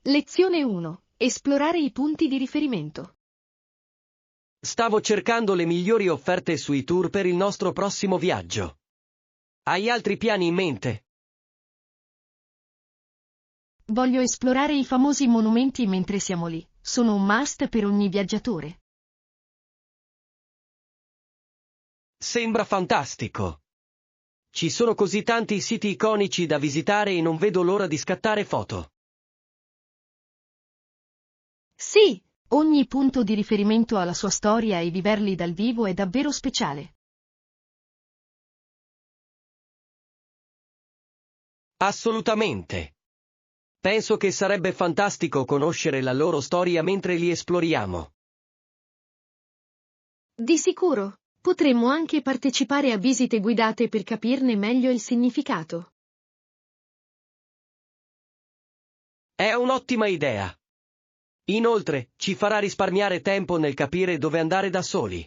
Lezione 1. Esplorare i punti di riferimento. Stavo cercando le migliori offerte sui tour per il nostro prossimo viaggio. Hai altri piani in mente? Voglio esplorare i famosi monumenti mentre siamo lì. Sono un must per ogni viaggiatore. Sembra fantastico. Ci sono così tanti siti iconici da visitare e non vedo l'ora di scattare foto. Sì, ogni punto di riferimento ha la sua storia e viverli dal vivo è davvero speciale. Assolutamente. Penso che sarebbe fantastico conoscere la loro storia mentre li esploriamo. Di sicuro, potremmo anche partecipare a visite guidate per capirne meglio il significato. È un'ottima idea. Inoltre, ci farà risparmiare tempo nel capire dove andare da soli.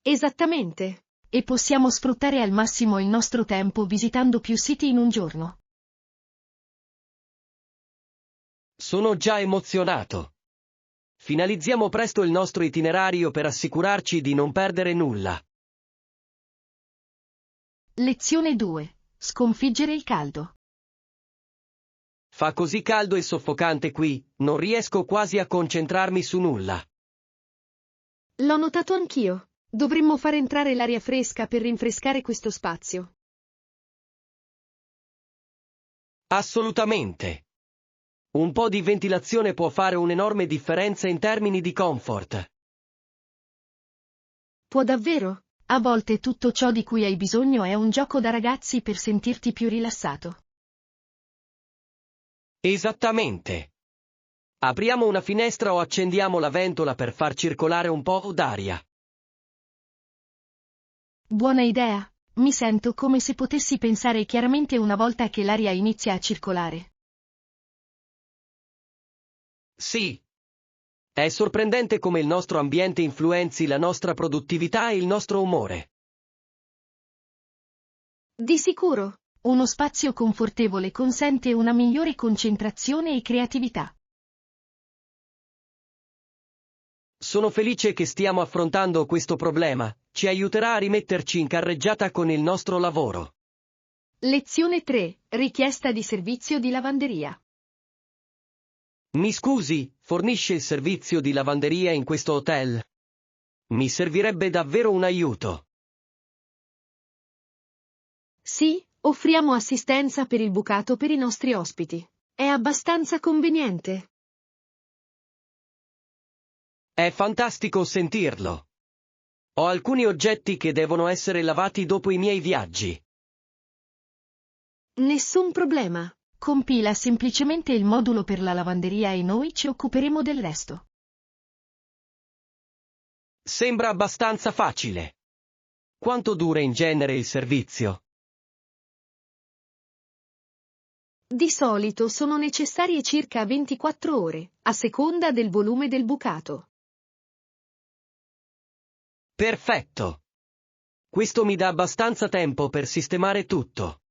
Esattamente. E possiamo sfruttare al massimo il nostro tempo visitando più siti in un giorno. Sono già emozionato. Finalizziamo presto il nostro itinerario per assicurarci di non perdere nulla. Lezione 2. Sconfiggere il caldo. Fa così caldo e soffocante qui, non riesco quasi a concentrarmi su nulla. L'ho notato anch'io. Dovremmo far entrare l'aria fresca per rinfrescare questo spazio. Assolutamente. Un po' di ventilazione può fare un'enorme differenza in termini di comfort. Può davvero? A volte tutto ciò di cui hai bisogno è un gioco da ragazzi per sentirti più rilassato. Esattamente. Apriamo una finestra o accendiamo la ventola per far circolare un po' d'aria. Buona idea. Mi sento come se potessi pensare chiaramente una volta che l'aria inizia a circolare. Sì. È sorprendente come il nostro ambiente influenzi la nostra produttività e il nostro umore. Di sicuro. Uno spazio confortevole consente una migliore concentrazione e creatività. Sono felice che stiamo affrontando questo problema, ci aiuterà a rimetterci in carreggiata con il nostro lavoro. Lezione 3. Richiesta di servizio di lavanderia. Mi scusi, fornisce il servizio di lavanderia in questo hotel? Mi servirebbe davvero un aiuto. Sì, offriamo assistenza per il bucato per i nostri ospiti. È abbastanza conveniente. È fantastico sentirlo. Ho alcuni oggetti che devono essere lavati dopo i miei viaggi. Nessun problema. Compila semplicemente il modulo per la lavanderia e noi ci occuperemo del resto. Sembra abbastanza facile. Quanto dura in genere il servizio? Di solito sono necessarie circa 24 ore, a seconda del volume del bucato. Perfetto. Questo mi dà abbastanza tempo per sistemare tutto.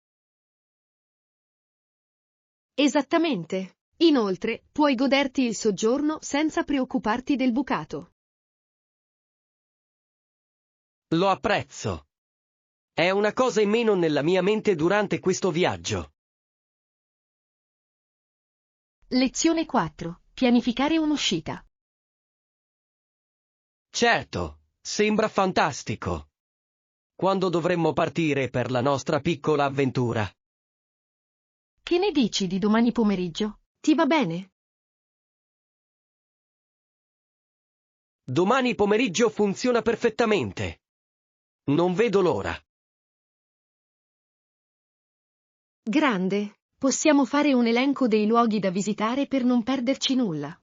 Esattamente. Inoltre, puoi goderti il soggiorno senza preoccuparti del bucato. Lo apprezzo. È una cosa in meno nella mia mente durante questo viaggio. Lezione 4. Pianificare un'uscita. Certo, sembra fantastico. Quando dovremmo partire per la nostra piccola avventura? Che ne dici di domani pomeriggio? Ti va bene? Domani pomeriggio funziona perfettamente. Non vedo l'ora. Grande. Possiamo fare un elenco dei luoghi da visitare per non perderci nulla.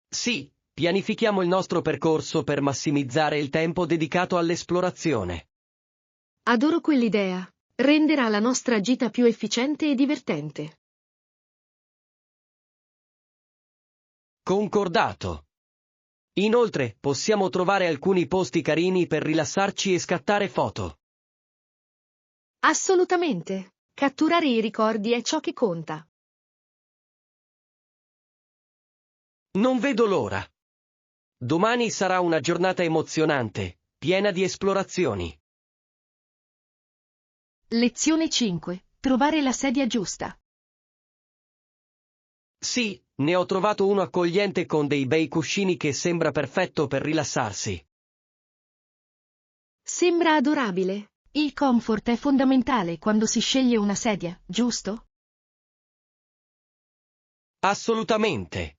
Sì, pianifichiamo il nostro percorso per massimizzare il tempo dedicato all'esplorazione. Adoro quell'idea. Renderà la nostra gita più efficiente e divertente. Concordato. Inoltre, possiamo trovare alcuni posti carini per rilassarci e scattare foto. Assolutamente. Catturare i ricordi è ciò che conta. Non vedo l'ora. Domani sarà una giornata emozionante, piena di esplorazioni. Lezione 5. Trovare la sedia giusta. Sì, ne ho trovato uno accogliente con dei bei cuscini che sembra perfetto per rilassarsi. Sembra adorabile. Il comfort è fondamentale quando si sceglie una sedia, giusto? Assolutamente.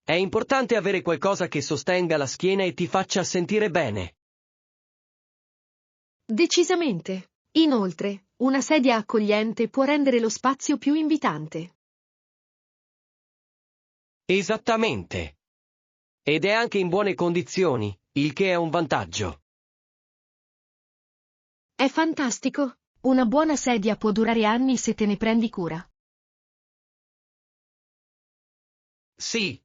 È importante avere qualcosa che sostenga la schiena e ti faccia sentire bene. Decisamente. Inoltre, una sedia accogliente può rendere lo spazio più invitante. Esattamente. Ed è anche in buone condizioni, il che è un vantaggio. È fantastico. Una buona sedia può durare anni se te ne prendi cura. Sì.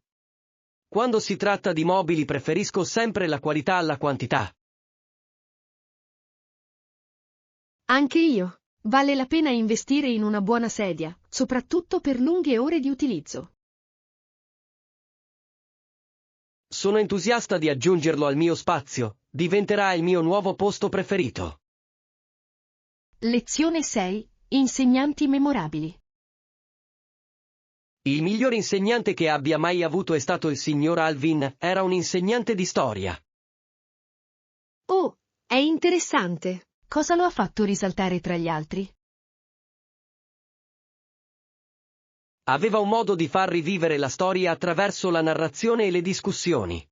Quando si tratta di mobili preferisco sempre la qualità alla quantità. Anche io. Vale la pena investire in una buona sedia, soprattutto per lunghe ore di utilizzo. Sono entusiasta di aggiungerlo al mio spazio, diventerà il mio nuovo posto preferito. Lezione 6. Insegnanti memorabili. Il miglior insegnante che abbia mai avuto è stato il signor Alvin, era un insegnante di storia. Oh, è interessante. Cosa lo ha fatto risaltare tra gli altri? Aveva un modo di far rivivere la storia attraverso la narrazione e le discussioni.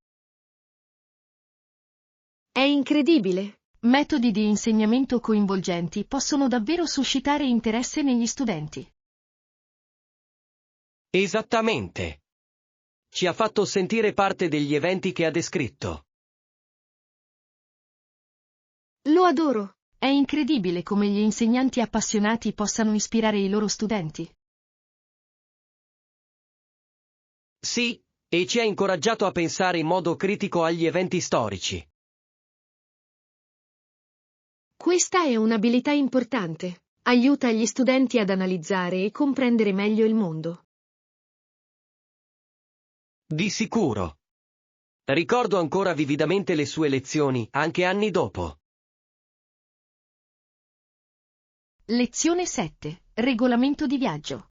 È incredibile. Metodi di insegnamento coinvolgenti possono davvero suscitare interesse negli studenti. Esattamente. Ci ha fatto sentire parte degli eventi che ha descritto. Lo adoro. È incredibile come gli insegnanti appassionati possano ispirare i loro studenti. Sì, e ci ha incoraggiato a pensare in modo critico agli eventi storici. Questa è un'abilità importante. Aiuta gli studenti ad analizzare e comprendere meglio il mondo. Di sicuro. Ricordo ancora vividamente le sue lezioni, anche anni dopo. Lezione 7. Regolamento di viaggio.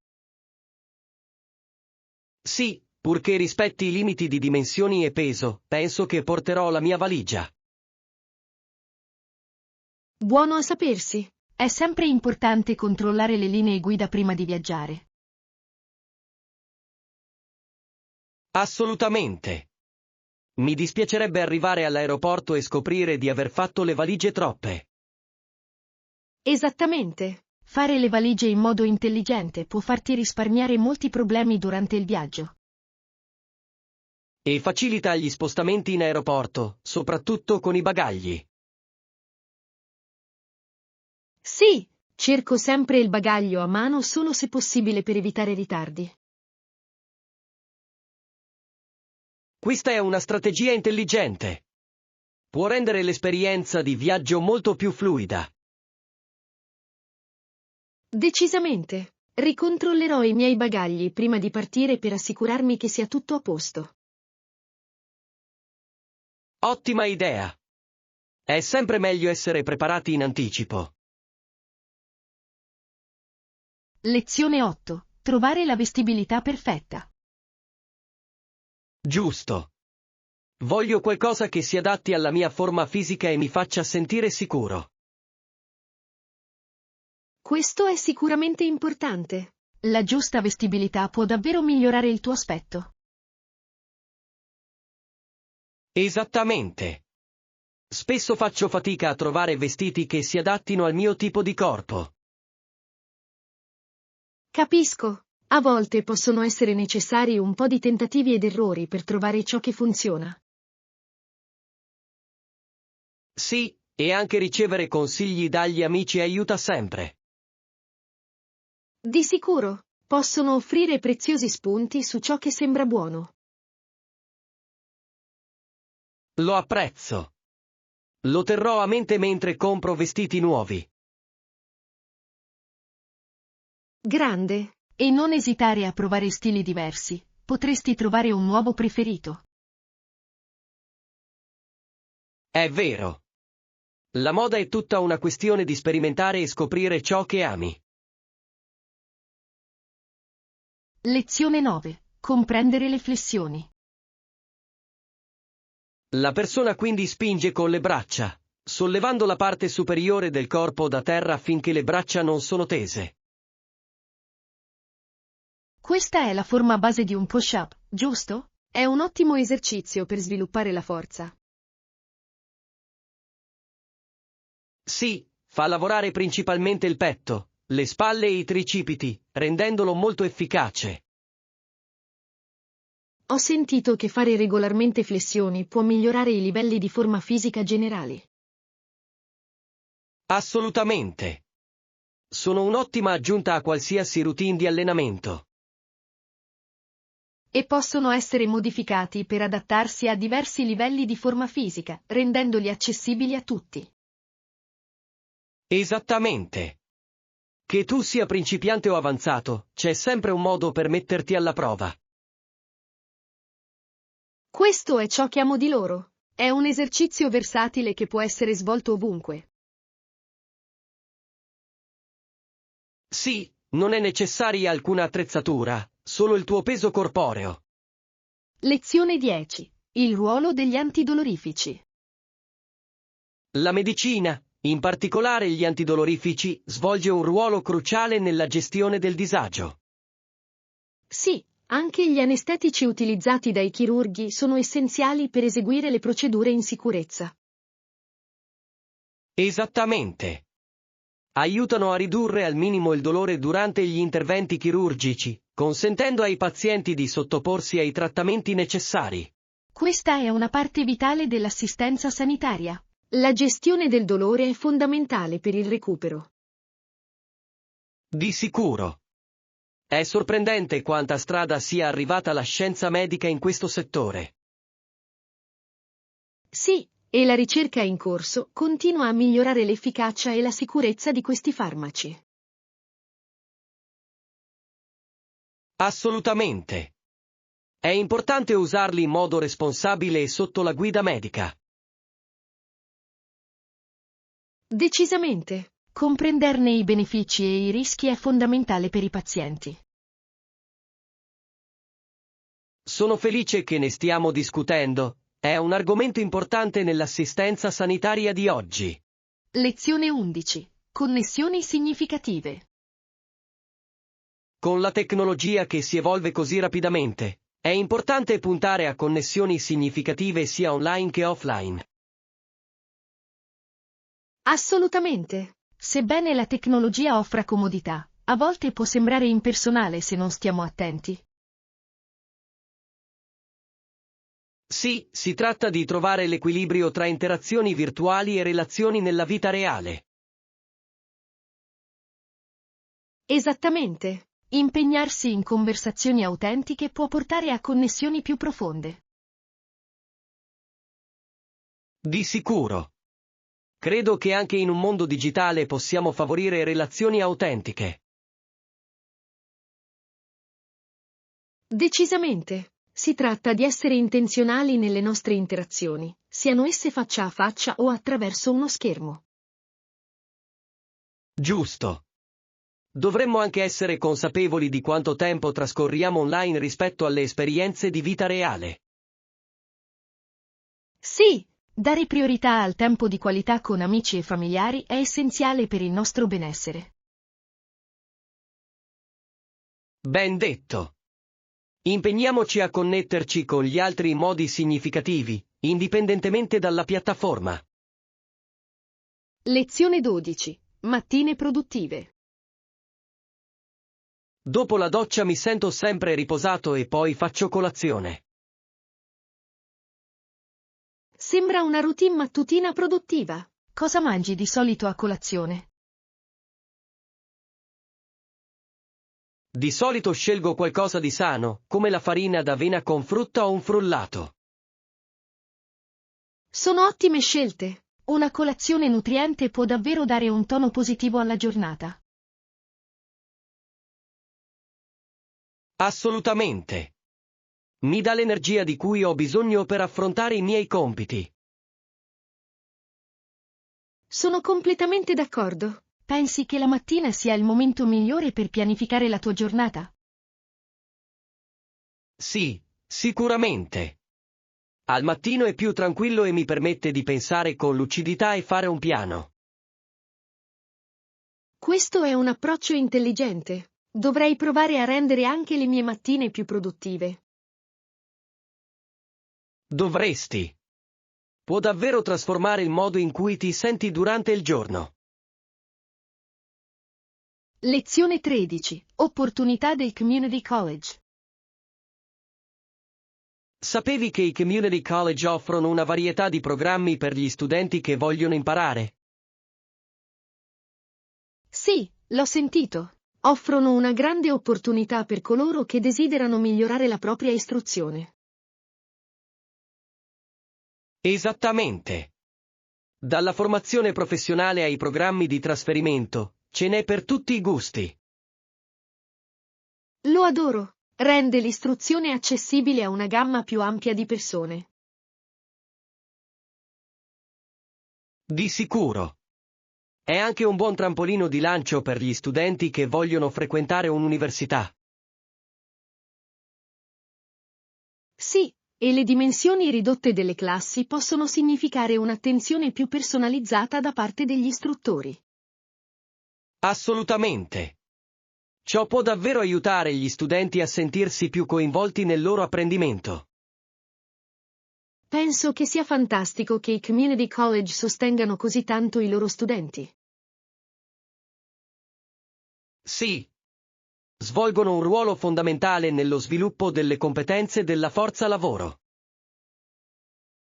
Sì, purché rispetti i limiti di dimensioni e peso, penso che porterò la mia valigia. Buono a sapersi. È sempre importante controllare le linee guida prima di viaggiare. Assolutamente. Mi dispiacerebbe arrivare all'aeroporto e scoprire di aver fatto le valigie troppe. Esattamente. Fare le valigie in modo intelligente può farti risparmiare molti problemi durante il viaggio. E facilita gli spostamenti in aeroporto, soprattutto con i bagagli. Sì, cerco sempre il bagaglio a mano solo se possibile per evitare ritardi. Questa è una strategia intelligente. Può rendere l'esperienza di viaggio molto più fluida. Decisamente. Ricontrollerò i miei bagagli prima di partire per assicurarmi che sia tutto a posto. Ottima idea. È sempre meglio essere preparati in anticipo. Lezione 8. Trovare la vestibilità perfetta. Giusto. Voglio qualcosa che si adatti alla mia forma fisica e mi faccia sentire sicuro. Questo è sicuramente importante. La giusta vestibilità può davvero migliorare il tuo aspetto. Esattamente. Spesso faccio fatica a trovare vestiti che si adattino al mio tipo di corpo. Capisco. A volte possono essere necessari un po' di tentativi ed errori per trovare ciò che funziona. Sì, e anche ricevere consigli dagli amici aiuta sempre. Di sicuro, possono offrire preziosi spunti su ciò che sembra buono. Lo apprezzo. Lo terrò a mente mentre compro vestiti nuovi. Grande, e non esitare a provare stili diversi, potresti trovare un nuovo preferito. È vero. La moda è tutta una questione di sperimentare e scoprire ciò che ami. Lezione 9. Comprendere le flessioni. La persona quindi spinge con le braccia, sollevando la parte superiore del corpo da terra finché le braccia non sono tese. Questa è la forma base di un push-up, giusto? È un ottimo esercizio per sviluppare la forza. Sì, fa lavorare principalmente il petto, le spalle e i tricipiti, rendendolo molto efficace. Ho sentito che fare regolarmente flessioni può migliorare i livelli di forma fisica generali. Assolutamente. Sono un'ottima aggiunta a qualsiasi routine di allenamento. E possono essere modificati per adattarsi a diversi livelli di forma fisica, rendendoli accessibili a tutti. Esattamente. Che tu sia principiante o avanzato, c'è sempre un modo per metterti alla prova. Questo è ciò che amo di loro. È un esercizio versatile che può essere svolto ovunque. Sì, non è necessaria alcuna attrezzatura, solo il tuo peso corporeo. Lezione 10. Il ruolo degli antidolorifici. La medicina, in particolare gli antidolorifici, svolge un ruolo cruciale nella gestione del disagio. Sì, anche gli anestetici utilizzati dai chirurghi sono essenziali per eseguire le procedure in sicurezza. Esattamente. Aiutano a ridurre al minimo il dolore durante gli interventi chirurgici, consentendo ai pazienti di sottoporsi ai trattamenti necessari. Questa è una parte vitale dell'assistenza sanitaria. La gestione del dolore è fondamentale per il recupero. Di sicuro. È sorprendente quanta strada sia arrivata la scienza medica in questo settore. Sì, e la ricerca in corso continua a migliorare l'efficacia e la sicurezza di questi farmaci. Assolutamente. È importante usarli in modo responsabile e sotto la guida medica. Decisamente. Comprenderne i benefici e i rischi è fondamentale per i pazienti. Sono felice che ne stiamo discutendo, è un argomento importante nell'assistenza sanitaria di oggi. Lezione 11. Connessioni significative. Con la tecnologia che si evolve così rapidamente, è importante puntare a connessioni significative sia online che offline. Assolutamente. Sebbene la tecnologia offra comodità, a volte può sembrare impersonale se non stiamo attenti. Sì, si tratta di trovare l'equilibrio tra interazioni virtuali e relazioni nella vita reale. Esattamente. Impegnarsi in conversazioni autentiche può portare a connessioni più profonde. Di sicuro. Credo che anche in un mondo digitale possiamo favorire relazioni autentiche. Decisamente. Si tratta di essere intenzionali nelle nostre interazioni, siano esse faccia a faccia o attraverso uno schermo. Giusto. Dovremmo anche essere consapevoli di quanto tempo trascorriamo online rispetto alle esperienze di vita reale. Sì, dare priorità al tempo di qualità con amici e familiari è essenziale per il nostro benessere. Ben detto. Impegniamoci a connetterci con gli altri in modi significativi, indipendentemente dalla piattaforma. Lezione 12. Mattine produttive. Dopo la doccia mi sento sempre riposato e poi faccio colazione. Sembra una routine mattutina produttiva. Cosa mangi di solito a colazione? Di solito scelgo qualcosa di sano, come la farina d'avena con frutta o un frullato. Sono ottime scelte. Una colazione nutriente può davvero dare un tono positivo alla giornata. Assolutamente. Mi dà l'energia di cui ho bisogno per affrontare i miei compiti. Sono completamente d'accordo. Pensi che la mattina sia il momento migliore per pianificare la tua giornata? Sì, sicuramente. Al mattino è più tranquillo e mi permette di pensare con lucidità e fare un piano. Questo è un approccio intelligente. Dovrei provare a rendere anche le mie mattine più produttive. Dovresti. Può davvero trasformare il modo in cui ti senti durante il giorno. Lezione 13. Opportunità del Community College. Sapevi che i community college offrono una varietà di programmi per gli studenti che vogliono imparare? Sì, l'ho sentito. Offrono una grande opportunità per coloro che desiderano migliorare la propria istruzione. Esattamente. Dalla formazione professionale ai programmi di trasferimento, ce n'è per tutti i gusti. Lo adoro. Rende l'istruzione accessibile a una gamma più ampia di persone. Di sicuro. È anche un buon trampolino di lancio per gli studenti che vogliono frequentare un'università. Sì, e le dimensioni ridotte delle classi possono significare un'attenzione più personalizzata da parte degli istruttori. Assolutamente. Ciò può davvero aiutare gli studenti a sentirsi più coinvolti nel loro apprendimento. Penso che sia fantastico che i community college sostengano così tanto i loro studenti. Sì. Svolgono un ruolo fondamentale nello sviluppo delle competenze della forza lavoro.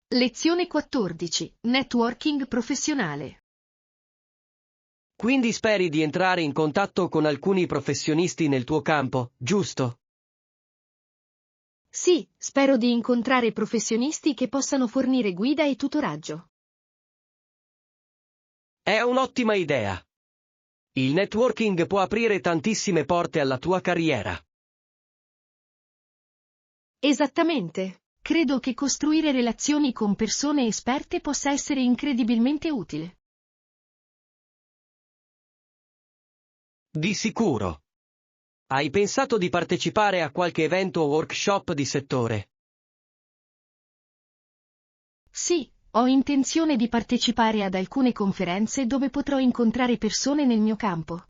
Lezione 14. Networking professionale. Quindi speri di entrare in contatto con alcuni professionisti nel tuo campo, giusto? Sì, spero di incontrare professionisti che possano fornire guida e tutoraggio. È un'ottima idea. Il networking può aprire tantissime porte alla tua carriera. Esattamente. Credo che costruire relazioni con persone esperte possa essere incredibilmente utile. Di sicuro. Hai pensato di partecipare a qualche evento o workshop di settore? Sì, ho intenzione di partecipare ad alcune conferenze dove potrò incontrare persone nel mio campo.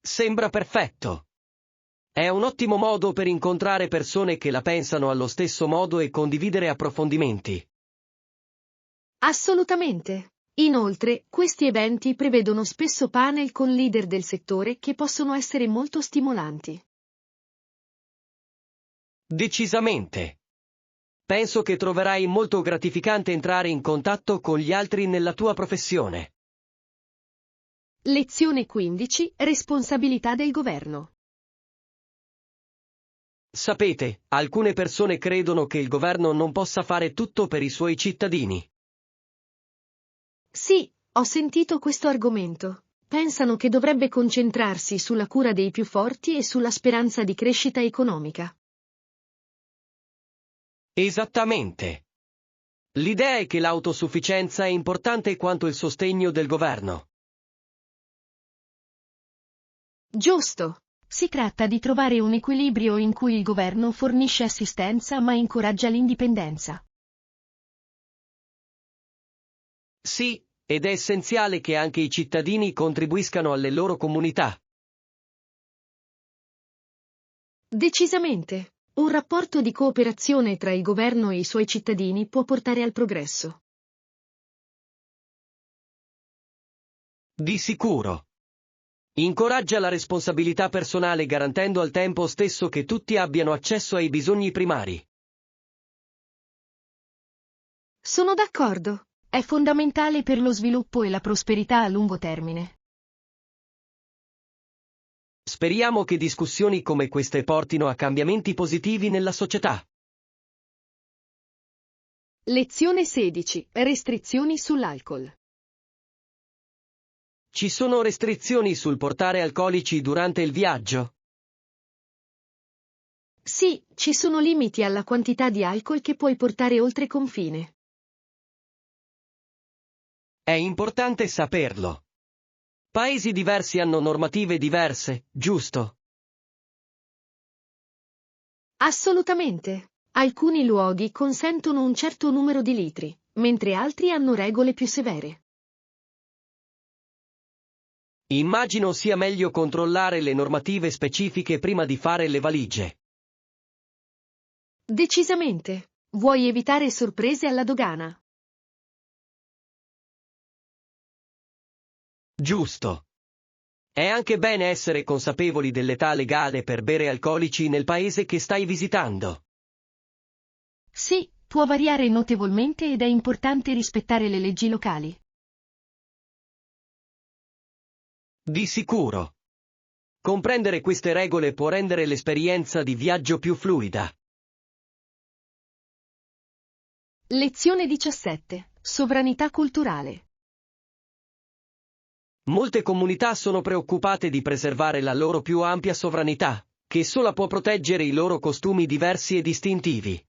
Sembra perfetto. È un ottimo modo per incontrare persone che la pensano allo stesso modo e condividere approfondimenti. Assolutamente. Inoltre, questi eventi prevedono spesso panel con leader del settore che possono essere molto stimolanti. Decisamente. Penso che troverai molto gratificante entrare in contatto con gli altri nella tua professione. Lezione 15. Responsabilità del governo. Sapete, alcune persone credono che il governo non possa fare tutto per i suoi cittadini. Sì, ho sentito questo argomento. Pensano che dovrebbe concentrarsi sulla cura dei più forti e sulla speranza di crescita economica. Esattamente. L'idea è che l'autosufficienza è importante quanto il sostegno del governo. Giusto. Si tratta di trovare un equilibrio in cui il governo fornisce assistenza ma incoraggia l'indipendenza. Sì, ed è essenziale che anche i cittadini contribuiscano alle loro comunità. Decisamente. Un rapporto di cooperazione tra il governo e i suoi cittadini può portare al progresso. Di sicuro. Incoraggia la responsabilità personale garantendo al tempo stesso che tutti abbiano accesso ai bisogni primari. Sono d'accordo. È fondamentale per lo sviluppo e la prosperità a lungo termine. Speriamo che discussioni come queste portino a cambiamenti positivi nella società. Lezione 16. Restrizioni sull'alcol. Ci sono restrizioni sul portare alcolici durante il viaggio? Sì, ci sono limiti alla quantità di alcol che puoi portare oltre confine. È importante saperlo. Paesi diversi hanno normative diverse, giusto? Assolutamente. Alcuni luoghi consentono un certo numero di litri, mentre altri hanno regole più severe. Immagino sia meglio controllare le normative specifiche prima di fare le valigie. Decisamente. Vuoi evitare sorprese alla dogana? Giusto. È anche bene essere consapevoli dell'età legale per bere alcolici nel paese che stai visitando. Sì, può variare notevolmente ed è importante rispettare le leggi locali. Di sicuro. Comprendere queste regole può rendere l'esperienza di viaggio più fluida. Lezione 17. Sovranità culturale. Molte comunità sono preoccupate di preservare la loro più ampia sovranità, che sola può proteggere i loro costumi diversi e distintivi.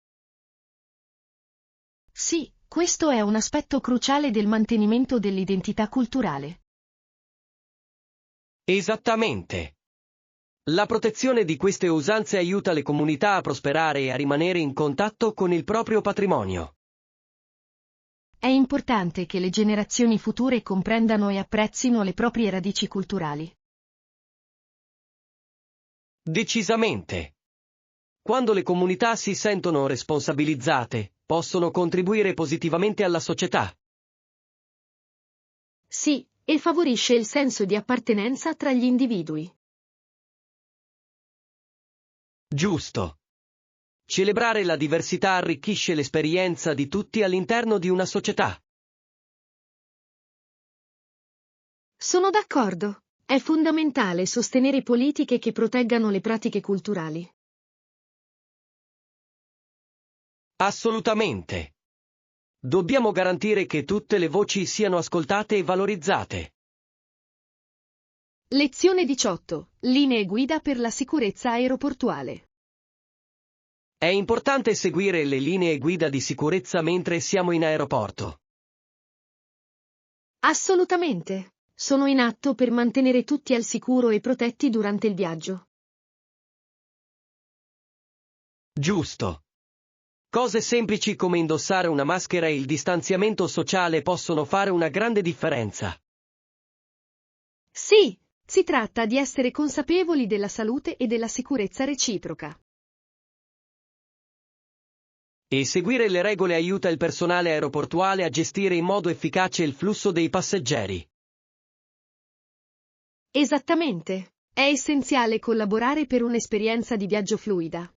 Sì, questo è un aspetto cruciale del mantenimento dell'identità culturale. Esattamente. La protezione di queste usanze aiuta le comunità a prosperare e a rimanere in contatto con il proprio patrimonio. È importante che le generazioni future comprendano e apprezzino le proprie radici culturali. Decisamente. Quando le comunità si sentono responsabilizzate, possono contribuire positivamente alla società. Sì, e favorisce il senso di appartenenza tra gli individui. Giusto. Celebrare la diversità arricchisce l'esperienza di tutti all'interno di una società. Sono d'accordo. È fondamentale sostenere politiche che proteggano le pratiche culturali. Assolutamente. Dobbiamo garantire che tutte le voci siano ascoltate e valorizzate. Lezione 18. Linee guida per la sicurezza aeroportuale. È importante seguire le linee guida di sicurezza mentre siamo in aeroporto. Assolutamente. Sono in atto per mantenere tutti al sicuro e protetti durante il viaggio. Giusto. Cose semplici come indossare una maschera e il distanziamento sociale possono fare una grande differenza. Sì, si tratta di essere consapevoli della salute e della sicurezza reciproca. E seguire le regole aiuta il personale aeroportuale a gestire in modo efficace il flusso dei passeggeri. Esattamente. È essenziale collaborare per un'esperienza di viaggio fluida.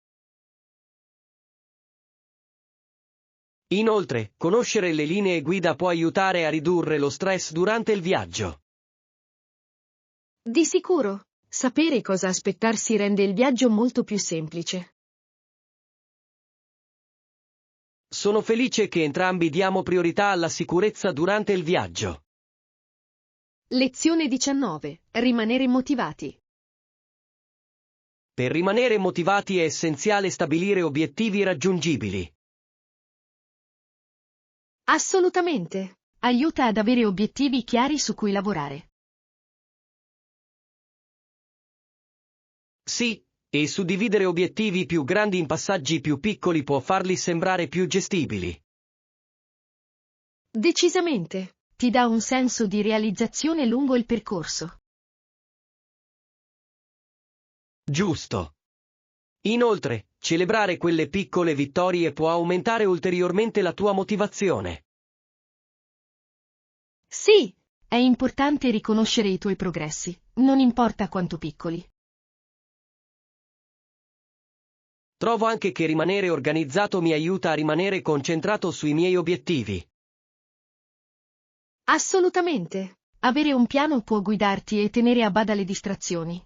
Inoltre, conoscere le linee guida può aiutare a ridurre lo stress durante il viaggio. Di sicuro, sapere cosa aspettarsi rende il viaggio molto più semplice. Sono felice che entrambi diamo priorità alla sicurezza durante il viaggio. Lezione 19. Rimanere motivati. Per rimanere motivati è essenziale stabilire obiettivi raggiungibili. Assolutamente. Aiuta ad avere obiettivi chiari su cui lavorare. Sì, e suddividere obiettivi più grandi in passaggi più piccoli può farli sembrare più gestibili. Decisamente. Ti dà un senso di realizzazione lungo il percorso. Giusto. Inoltre, celebrare quelle piccole vittorie può aumentare ulteriormente la tua motivazione. Sì, è importante riconoscere i tuoi progressi, non importa quanto piccoli. Trovo anche che rimanere organizzato mi aiuta a rimanere concentrato sui miei obiettivi. Assolutamente. Avere un piano può guidarti e tenere a bada le distrazioni.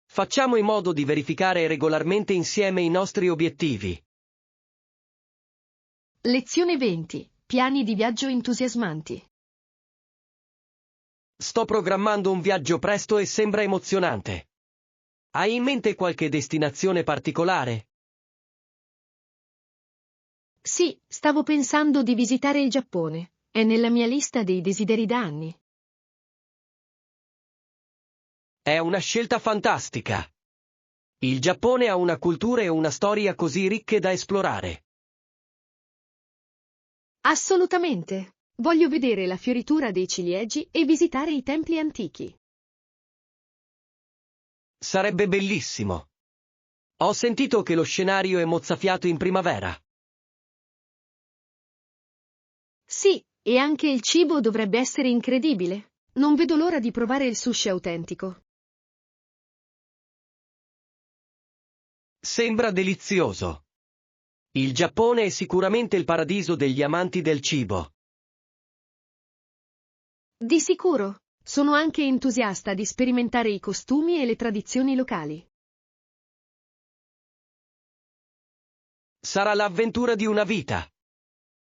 Facciamo in modo di verificare regolarmente insieme i nostri obiettivi. Lezione 20. Piani di viaggio entusiasmanti. Sto programmando un viaggio presto e sembra emozionante. Hai in mente qualche destinazione particolare? Sì, stavo pensando di visitare il Giappone. È nella mia lista dei desideri da anni. È una scelta fantastica. Il Giappone ha una cultura e una storia così ricche da esplorare. Assolutamente. Voglio vedere la fioritura dei ciliegi e visitare i templi antichi. Sarebbe bellissimo. Ho sentito che lo scenario è mozzafiato in primavera. Sì, e anche il cibo dovrebbe essere incredibile. Non vedo l'ora di provare il sushi autentico. Sembra delizioso. Il Giappone è sicuramente il paradiso degli amanti del cibo. Di sicuro. Sono anche entusiasta di sperimentare i costumi e le tradizioni locali. Sarà l'avventura di una vita.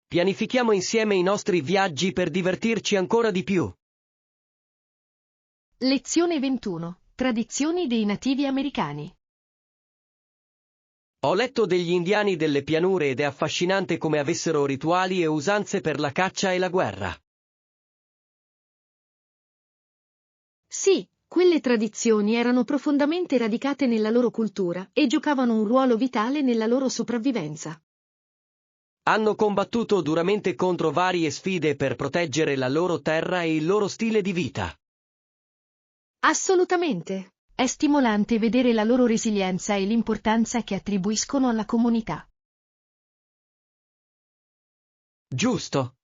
Pianifichiamo insieme i nostri viaggi per divertirci ancora di più. Lezione 21. Tradizioni dei nativi americani. Ho letto degli indiani delle pianure ed è affascinante come avessero rituali e usanze per la caccia e la guerra. Sì, quelle tradizioni erano profondamente radicate nella loro cultura e giocavano un ruolo vitale nella loro sopravvivenza. Hanno combattuto duramente contro varie sfide per proteggere la loro terra e il loro stile di vita. Assolutamente. È stimolante vedere la loro resilienza e l'importanza che attribuiscono alla comunità. Giusto.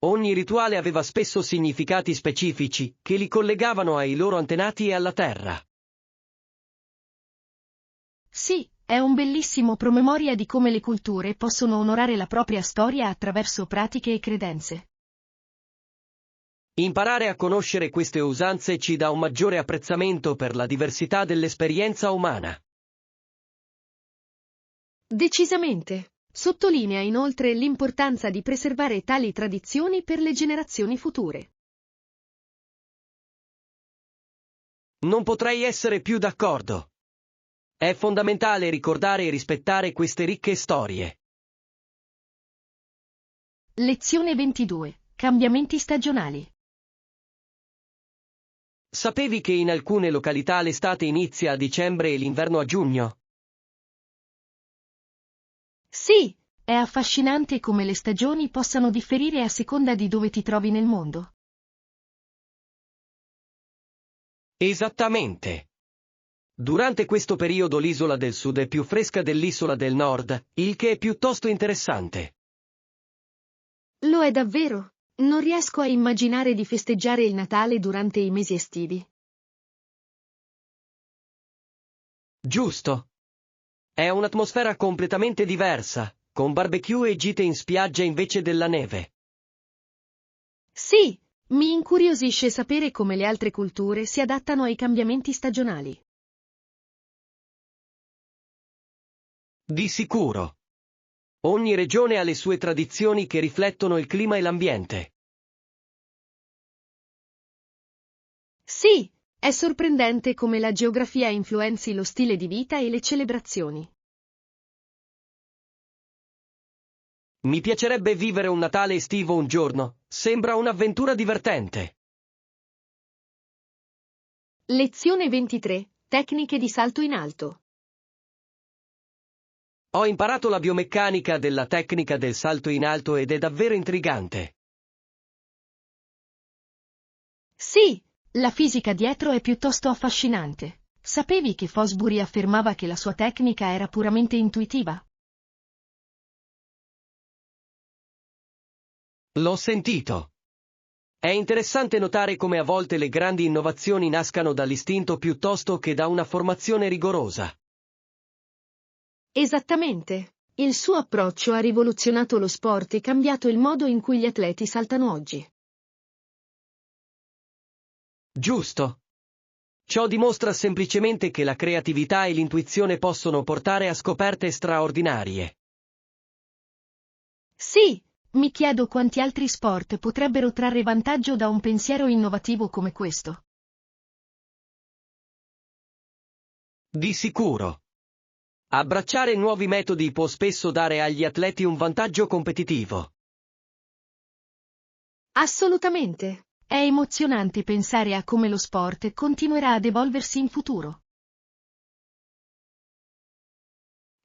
Ogni rituale aveva spesso significati specifici, che li collegavano ai loro antenati e alla terra. Sì, è un bellissimo promemoria di come le culture possono onorare la propria storia attraverso pratiche e credenze. Imparare a conoscere queste usanze ci dà un maggiore apprezzamento per la diversità dell'esperienza umana. Decisamente. Sottolinea inoltre l'importanza di preservare tali tradizioni per le generazioni future. Non potrei essere più d'accordo. È fondamentale ricordare e rispettare queste ricche storie. Lezione 22. Cambiamenti stagionali. Sapevi che in alcune località l'estate inizia a dicembre e l'inverno a giugno? Sì, è affascinante come le stagioni possano differire a seconda di dove ti trovi nel mondo. Esattamente. Durante questo periodo l'isola del sud è più fresca dell'isola del nord, il che è piuttosto interessante. Lo è davvero? Non riesco a immaginare di festeggiare il Natale durante i mesi estivi. Giusto. È un'atmosfera completamente diversa, con barbecue e gite in spiaggia invece della neve. Sì, mi incuriosisce sapere come le altre culture si adattano ai cambiamenti stagionali. Di sicuro. Ogni regione ha le sue tradizioni che riflettono il clima e l'ambiente. Sì, è sorprendente come la geografia influenzi lo stile di vita e le celebrazioni. Mi piacerebbe vivere un Natale estivo un giorno, sembra un'avventura divertente. Lezione 23. Tecniche di salto in alto. Ho imparato la biomeccanica della tecnica del salto in alto ed è davvero intrigante. Sì, la fisica dietro è piuttosto affascinante. Sapevi che Fosbury affermava che la sua tecnica era puramente intuitiva? L'ho sentito. È interessante notare come a volte le grandi innovazioni nascano dall'istinto piuttosto che da una formazione rigorosa. Esattamente. Il suo approccio ha rivoluzionato lo sport e cambiato il modo in cui gli atleti saltano oggi. Giusto. Ciò dimostra semplicemente che la creatività e l'intuizione possono portare a scoperte straordinarie. Sì, mi chiedo quanti altri sport potrebbero trarre vantaggio da un pensiero innovativo come questo. Di sicuro. Abbracciare nuovi metodi può spesso dare agli atleti un vantaggio competitivo. Assolutamente. È emozionante pensare a come lo sport continuerà ad evolversi in futuro.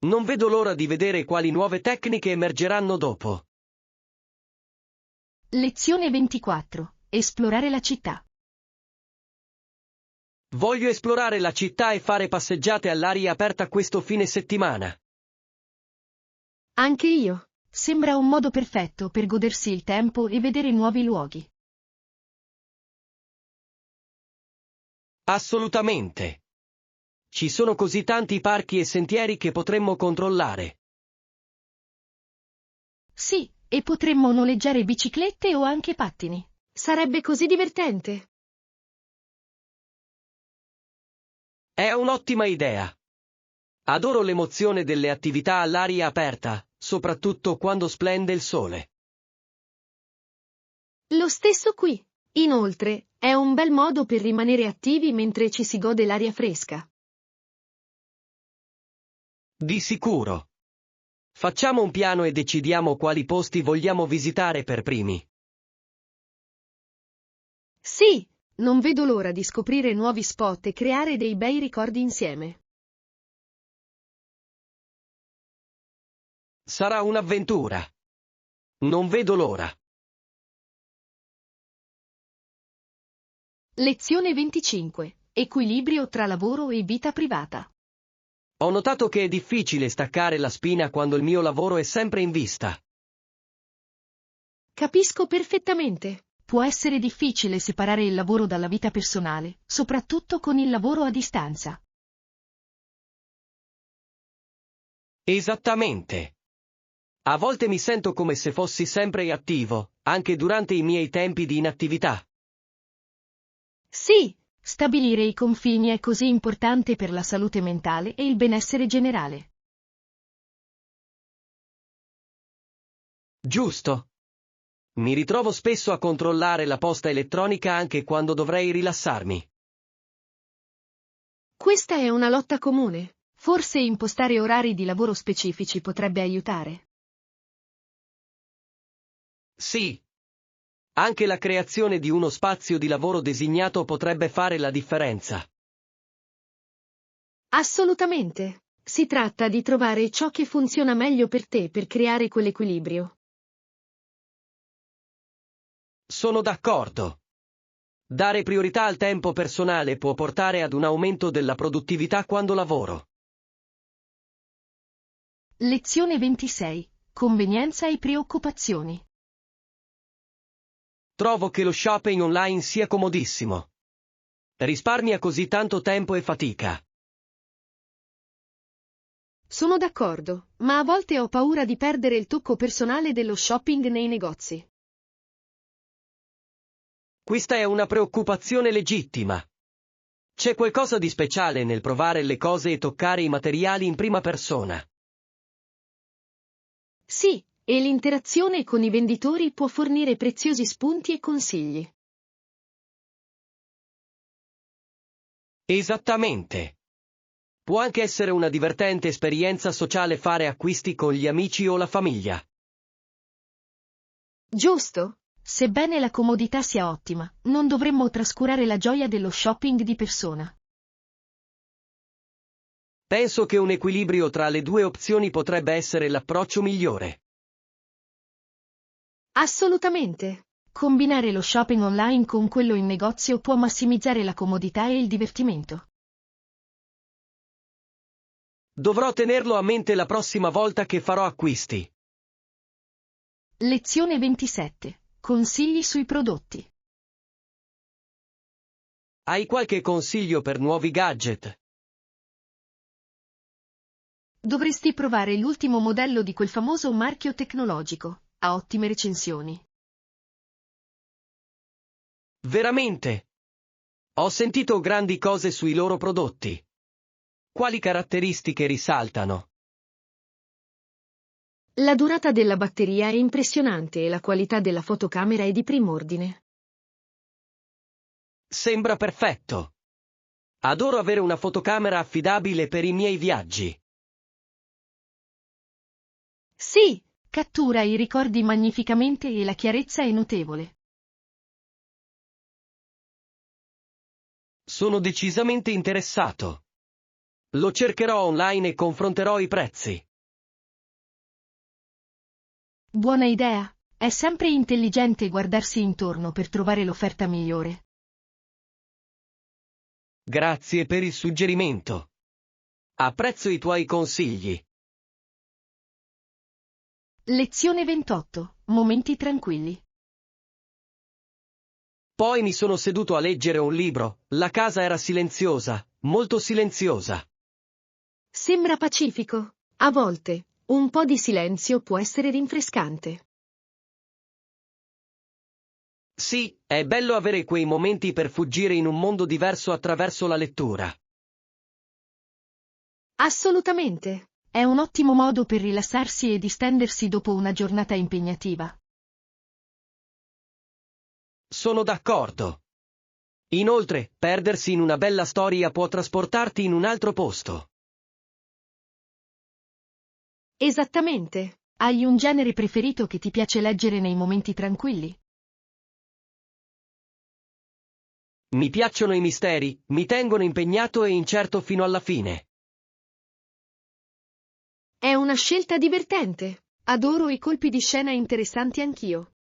Non vedo l'ora di vedere quali nuove tecniche emergeranno dopo. Lezione 24. Esplorare la città. Voglio esplorare la città e fare passeggiate all'aria aperta questo fine settimana. Anche io. Sembra un modo perfetto per godersi il tempo e vedere nuovi luoghi. Assolutamente. Ci sono così tanti parchi e sentieri che potremmo controllare. Sì, e potremmo noleggiare biciclette o anche pattini. Sarebbe così divertente. È un'ottima idea. Adoro l'emozione delle attività all'aria aperta, soprattutto quando splende il sole. Lo stesso qui. Inoltre, è un bel modo per rimanere attivi mentre ci si gode l'aria fresca. Di sicuro. Facciamo un piano e decidiamo quali posti vogliamo visitare per primi. Sì, non vedo l'ora di scoprire nuovi spot e creare dei bei ricordi insieme. Sarà un'avventura. Non vedo l'ora. Lezione 25. Equilibrio tra lavoro e vita privata. Ho notato che è difficile staccare la spina quando il mio lavoro è sempre in vista. Capisco perfettamente. Può essere difficile separare il lavoro dalla vita personale, soprattutto con il lavoro a distanza. Esattamente. A volte mi sento come se fossi sempre attivo, anche durante i miei tempi di inattività. Sì, stabilire i confini è così importante per la salute mentale e il benessere generale. Giusto. Mi ritrovo spesso a controllare la posta elettronica anche quando dovrei rilassarmi. Questa è una lotta comune. Forse impostare orari di lavoro specifici potrebbe aiutare. Sì. Anche la creazione di uno spazio di lavoro designato potrebbe fare la differenza. Assolutamente. Si tratta di trovare ciò che funziona meglio per te per creare quell'equilibrio. Sono d'accordo. Dare priorità al tempo personale può portare ad un aumento della produttività quando lavoro. Lezione 26. Convenienza e preoccupazioni. Trovo che lo shopping online sia comodissimo. Risparmia così tanto tempo e fatica. Sono d'accordo, ma a volte ho paura di perdere il tocco personale dello shopping nei negozi. Questa è una preoccupazione legittima. C'è qualcosa di speciale nel provare le cose e toccare i materiali in prima persona. Sì, e l'interazione con i venditori può fornire preziosi spunti e consigli. Esattamente. Può anche essere una divertente esperienza sociale fare acquisti con gli amici o la famiglia. Giusto? Sebbene la comodità sia ottima, non dovremmo trascurare la gioia dello shopping di persona. Penso che un equilibrio tra le due opzioni potrebbe essere l'approccio migliore. Assolutamente. Combinare lo shopping online con quello in negozio può massimizzare la comodità e il divertimento. Dovrò tenerlo a mente la prossima volta che farò acquisti. Lezione 27. Consigli sui prodotti. Hai qualche consiglio per nuovi gadget? Dovresti provare l'ultimo modello di quel famoso marchio tecnologico. Ha ottime recensioni. Veramente? Ho sentito grandi cose sui loro prodotti. Quali caratteristiche risaltano? La durata della batteria è impressionante e la qualità della fotocamera è di prim'ordine. Sembra perfetto. Adoro avere una fotocamera affidabile per i miei viaggi. Sì, cattura i ricordi magnificamente e la chiarezza è notevole. Sono decisamente interessato. Lo cercherò online e confronterò i prezzi. Buona idea. È sempre intelligente guardarsi intorno per trovare l'offerta migliore. Grazie per il suggerimento. Apprezzo i tuoi consigli. Lezione 28. Momenti tranquilli. Poi mi sono seduto a leggere un libro. La casa era silenziosa, molto silenziosa. Sembra pacifico. A volte, un po' di silenzio può essere rinfrescante. Sì, è bello avere quei momenti per fuggire in un mondo diverso attraverso la lettura. Assolutamente. È un ottimo modo per rilassarsi e distendersi dopo una giornata impegnativa. Sono d'accordo. Inoltre, perdersi in una bella storia può trasportarti in un altro posto. Esattamente. Hai un genere preferito che ti piace leggere nei momenti tranquilli? Mi piacciono i misteri, mi tengono impegnato e incerto fino alla fine. È una scelta divertente. Adoro i colpi di scena interessanti anch'io.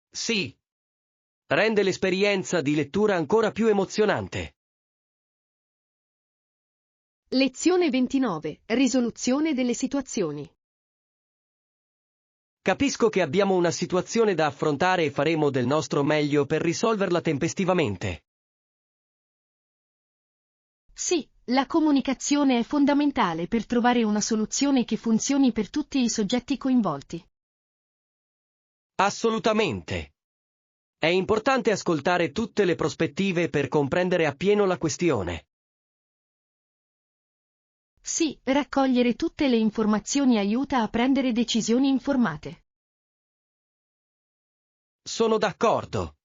Sì. Rende l'esperienza di lettura ancora più emozionante. Lezione 29. Risoluzione delle situazioni. Capisco che abbiamo una situazione da affrontare e faremo del nostro meglio per risolverla tempestivamente. Sì, la comunicazione è fondamentale per trovare una soluzione che funzioni per tutti i soggetti coinvolti. Assolutamente. È importante ascoltare tutte le prospettive per comprendere appieno la questione. Sì, raccogliere tutte le informazioni aiuta a prendere decisioni informate. Sono d'accordo.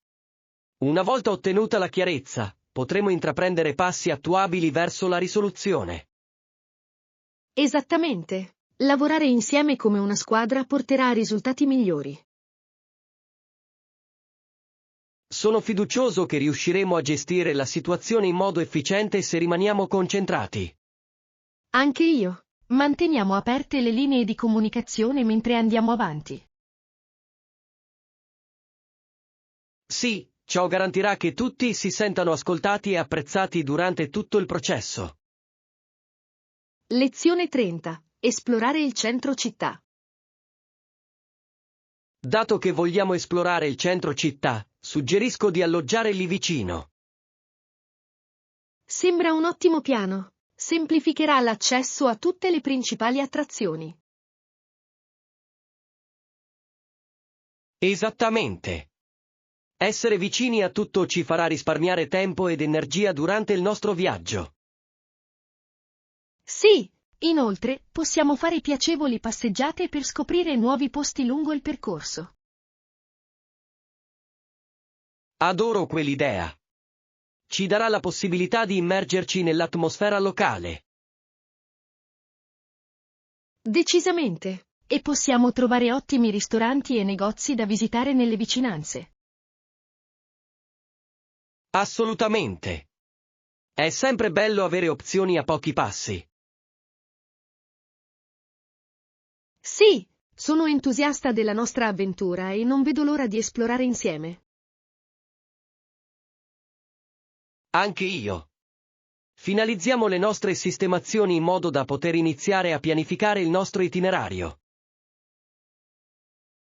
Una volta ottenuta la chiarezza, potremo intraprendere passi attuabili verso la risoluzione. Esattamente. Lavorare insieme come una squadra porterà a risultati migliori. Sono fiducioso che riusciremo a gestire la situazione in modo efficiente se rimaniamo concentrati. Anche io. Manteniamo aperte le linee di comunicazione mentre andiamo avanti. Sì, ciò garantirà che tutti si sentano ascoltati e apprezzati durante tutto il processo. Lezione 30. Esplorare il centro città. Dato che vogliamo esplorare il centro città, suggerisco di alloggiare lì vicino. Sembra un ottimo piano. Semplificherà l'accesso a tutte le principali attrazioni. Esattamente. Essere vicini a tutto ci farà risparmiare tempo ed energia durante il nostro viaggio. Sì, inoltre, possiamo fare piacevoli passeggiate per scoprire nuovi posti lungo il percorso. Adoro quell'idea. Ci darà la possibilità di immergerci nell'atmosfera locale. Decisamente. E possiamo trovare ottimi ristoranti e negozi da visitare nelle vicinanze. Assolutamente. È sempre bello avere opzioni a pochi passi. Sì, sono entusiasta della nostra avventura e non vedo l'ora di esplorare insieme. Anche io. Finalizziamo le nostre sistemazioni in modo da poter iniziare a pianificare il nostro itinerario.